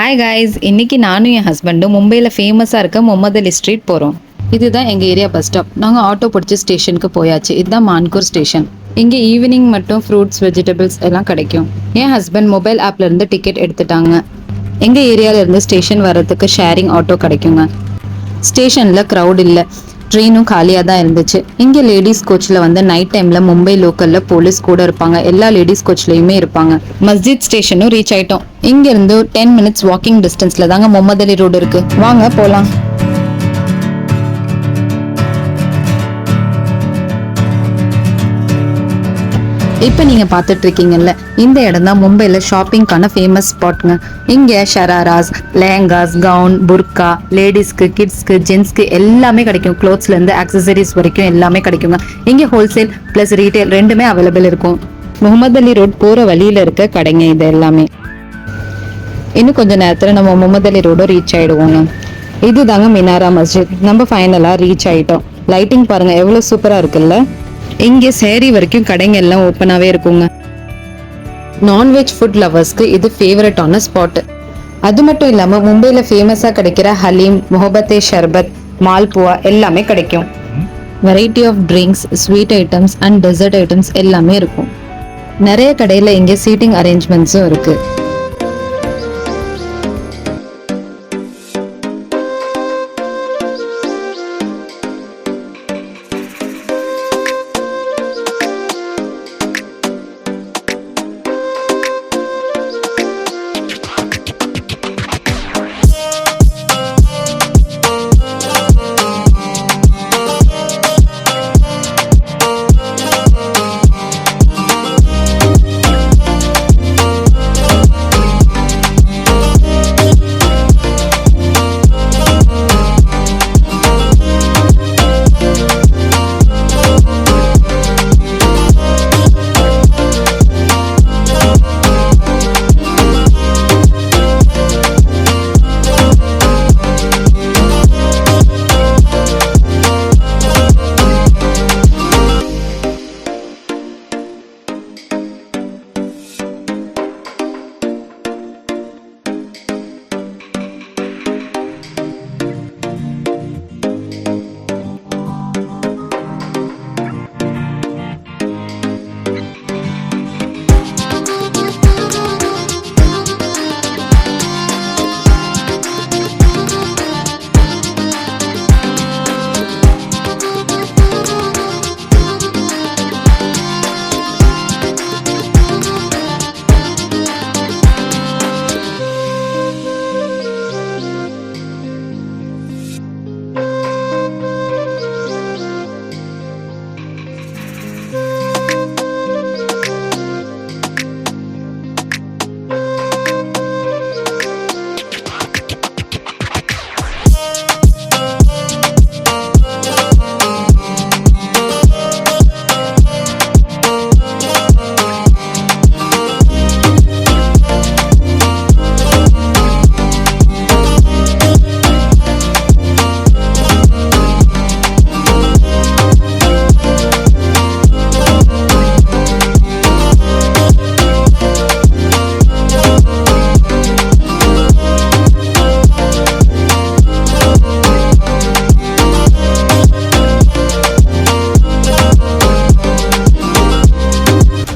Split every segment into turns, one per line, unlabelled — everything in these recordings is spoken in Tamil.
ஹாய் காய்ஸ், இன்னைக்கு நானும் என் ஹஸ்பண்டும் மும்பையில் ஃபேமஸாக இருக்க முகமது அலி ஸ்ட்ரீட் போகிறோம். இதுதான் எங்கள் ஏரியா பஸ் ஸ்டாப். நாங்கள் ஆட்டோ பிடிச்சி ஸ்டேஷனுக்கு போயாச்சு. இதுதான் மான்கூர் ஸ்டேஷன். இங்கே ஈவினிங் மட்டும் ஃப்ரூட்ஸ், வெஜிடபிள்ஸ் எல்லாம் கிடைக்கும். என் ஹஸ்பண்ட் மொபைல் ஆப்ல இருந்து டிக்கெட் எடுத்துட்டாங்க. எங்கள் ஏரியால இருந்து ஸ்டேஷன் வர்றதுக்கு ஷேரிங் ஆட்டோ கிடைக்குங்க. ஸ்டேஷனில் க்ரௌட் இல்லை, ட்ரெயினும் காலியாக தான் இருந்துச்சு. இங்கே லேடிஸ் கோச்சில் வந்து நைட் டைமில் மும்பை லோக்கலில் போலீஸ் கூட இருப்பாங்க. எல்லா லேடிஸ் கோச்லேயுமே இருப்பாங்க. மஸ்ஜித் ஸ்டேஷனும் ரீச் ஆயிட்டோம். இங்கேருந்து 10 மினிட்ஸ் வாக்கிங் டிஸ்டன்ஸில் தாங்க முகமது அலி ரோடு இருக்கு. வாங்க போகலாம். இப்போ நீங்கள் பார்த்துட்டு இருக்கீங்கல்ல, இந்த இடம் தான் மும்பையில் ஷாப்பிங்கான ஃபேமஸ் ஸ்பாட்டுங்க. இங்கே ஷராராஸ், லெஹங்காஸ், கவுன், புர்கா, லேடிஸ்க்கு, கிட்ஸ்க்கு, ஜென்ஸ்க்கு எல்லாமே கிடைக்கும். க்ளோத்ஸ்லேருந்து ஆக்சசரிஸ் வரைக்கும் எல்லாமே கிடைக்குங்க. இங்கே ஹோல்சேல் ப்ளஸ் ரீட்டைல் ரெண்டுமே அவைலபிள் இருக்கும். முகமது அலி ரோட் போகிற வழியில் இருக்க கடைங்க இது எல்லாமே. இன்னும் கொஞ்சம் நேரத்தில் நம்ம முகமது அலி ரோடும் ரீச் ஆகிடுவோங்க. இது தாங்க மினாரா மஸ்ஜித். நம்ம ஃபைனலாக ரீச் ஆகிட்டோம். லைட்டிங் பாருங்கள் எவ்வளோ சூப்பராக இருக்குல்ல. இங்கே சேரி வரைக்கும் கடைங்க எல்லாம் ஓப்பனாகவே இருக்குங்க. நான்வெஜ் ஃபுட் லவர்ஸ்க்கு இது ஃபேவரட்டான ஸ்பாட்டு. அது மட்டும் இல்லாமல் மும்பையில் ஃபேமஸாக கிடைக்கிற ஹலீம், முஹப்பத்தே ஷர்பத், மால்புவா எல்லாமே கிடைக்கும். Variety of drinks, sweet items and dessert items எல்லாமே இருக்கும். நிறைய கடையில் இங்கே சீட்டிங் அரேஞ்ச்மெண்ட்ஸும் இருக்குது.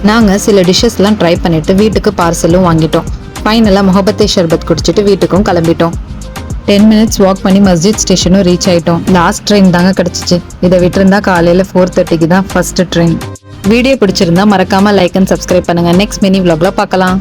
நாங்கள் சில டிஷ்ஷஸ்லாம் ட்ரை பண்ணிவிட்டு வீட்டுக்கு பார்சலும் வாங்கிட்டோம். ஃபைனலாக முஹப்பத்தே ஷர்பத் குடிச்சிட்டு வீட்டுக்கும் கிளம்பிட்டோம். 10 மினிட்ஸ் வாக் பண்ணி மஸ்ஜித் ஸ்டேஷனும் ரீச் ஆகிட்டோம். லாஸ்ட் ட்ரெயின் தாங்க கிடச்சிச்சு. இதை விட்டுருந்தா காலையில் 4:30க்கு தான் ஃபர்ஸ்ட் ட்ரெயின். வீடியோ பிடிச்சிருந்தா மறக்காமல் லைக் அண்ட் சப்ஸ்கிரைப் பண்ணுங்கள். நெக்ஸ்ட் மினி விலாகில் பார்க்கலாம்.